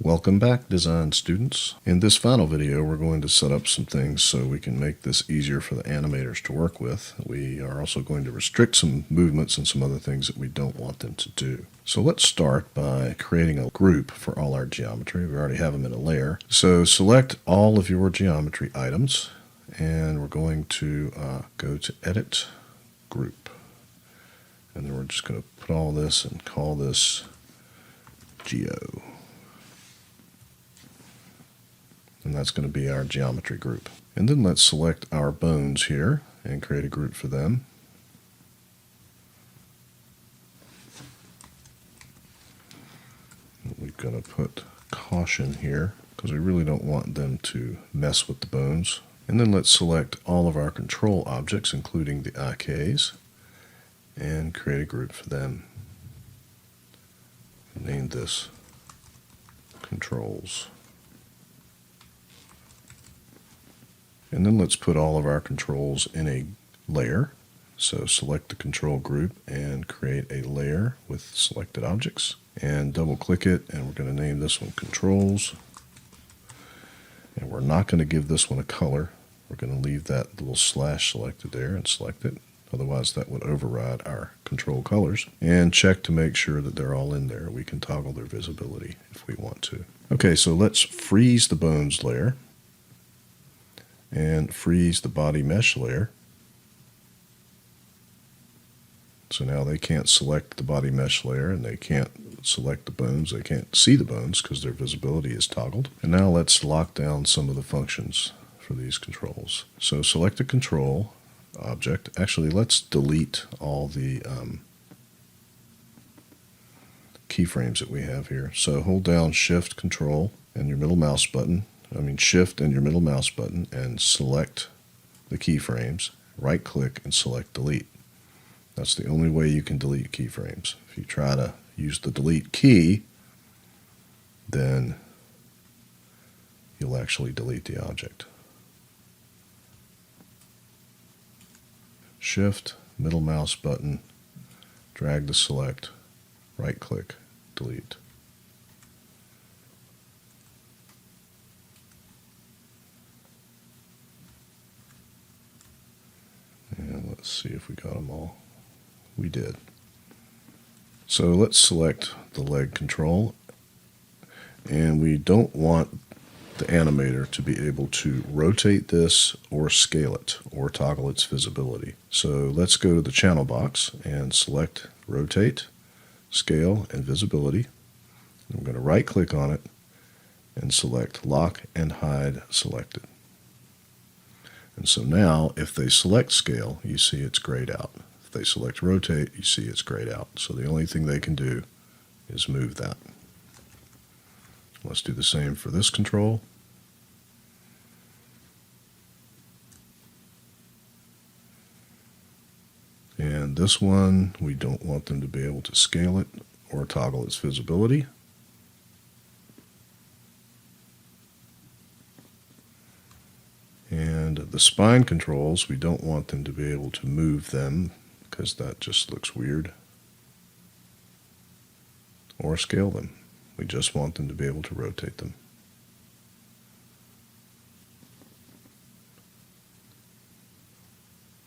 Welcome back, design students. In this final video, we're going to set up some things so we can make this easier for the animators to work with. We are also going to restrict some movements and some other things that we don't want them to do. So let's start by creating a group for all our geometry. We already have them in a layer. So select all of your geometry items, and we're going to go to Edit, Group. And then we're just going to put all this and call this Geo. And that's going to be our geometry group. And then let's select our bones here and create a group for them. We're going to put caution here because we really don't want them to mess with the bones. And then let's select all of our control objects, including the IKs, and create a group for them. Name this Controls. And then let's put all of our controls in a layer. So select the control group and create a layer with selected objects. And double click it, and we're going to name this one Controls. And we're not going to give this one a color. We're going to leave that little slash selected there and select it. Otherwise that would override our control colors. And check to make sure that they're all in there. We can toggle their visibility if we want to. Okay, so let's freeze the bones layer and freeze the body mesh layer. So now they can't select the body mesh layer and they can't select the bones. They can't see the bones because their visibility is toggled. And now let's lock down some of the functions for these controls. So select a control object. Actually, let's delete all the keyframes that we have here. So hold down Shift, Control, and your middle mouse button. Shift and your middle mouse button and select the keyframes. Right click and select Delete. That's the only way you can delete keyframes. If you try to use the delete key, then you'll actually delete the object. Shift, middle mouse button, drag to select, right click, delete. And let's see if we got them all. We did. So let's select the leg control, and we don't want the animator to be able to rotate this or scale it or toggle its visibility. So let's go to the channel box and select Rotate, Scale, and Visibility. I'm going to right click on it and select Lock and Hide Selected. And so now if they select Scale, you see it's grayed out. If they select Rotate, you see it's grayed out. So the only thing they can do is move that. Let's do the same for this control. And this one, we don't want them to be able to scale it or toggle its visibility. And the spine controls, we don't want them to be able to move them because that just looks weird. Or scale them. We just want them to be able to rotate them.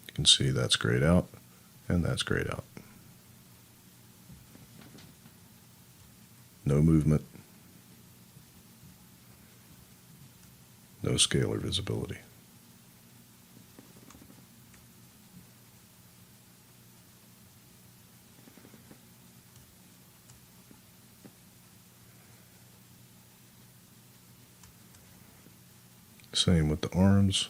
You can see that's grayed out, and that's grayed out. No movement. No scale or visibility. Same with the arms.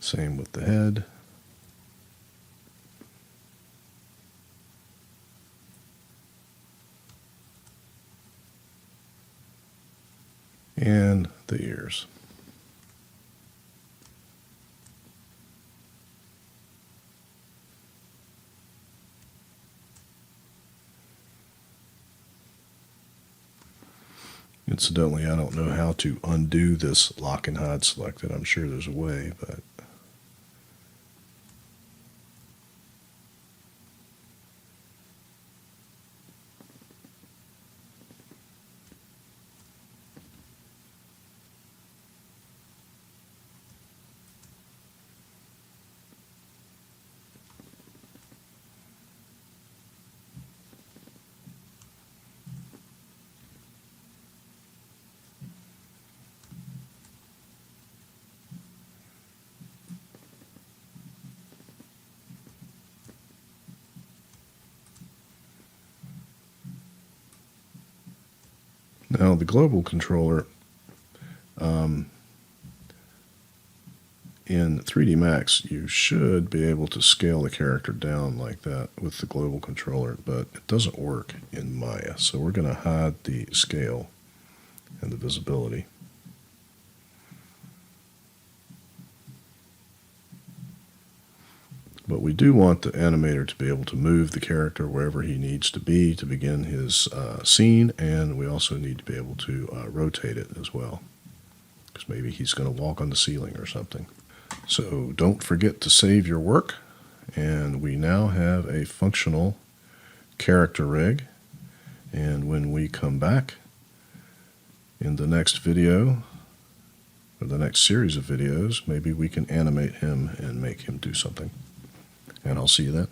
Same with the head. And the ears. Incidentally, I don't know how to undo this lock and hide selected. I'm sure there's a way, but now the global controller in 3D Max, you should be able to scale the character down like that with the global controller, but it doesn't work in Maya. So we're going to hide the scale and the visibility. But we do want the animator to be able to move the character wherever he needs to be to begin his scene, and we also need to be able to rotate it as well, because maybe he's going to walk on the ceiling or something. So don't forget to save your work, and we now have a functional character rig. And when we come back in the next video, or the next series of videos, maybe we can animate him and make him do something. And I'll see you then.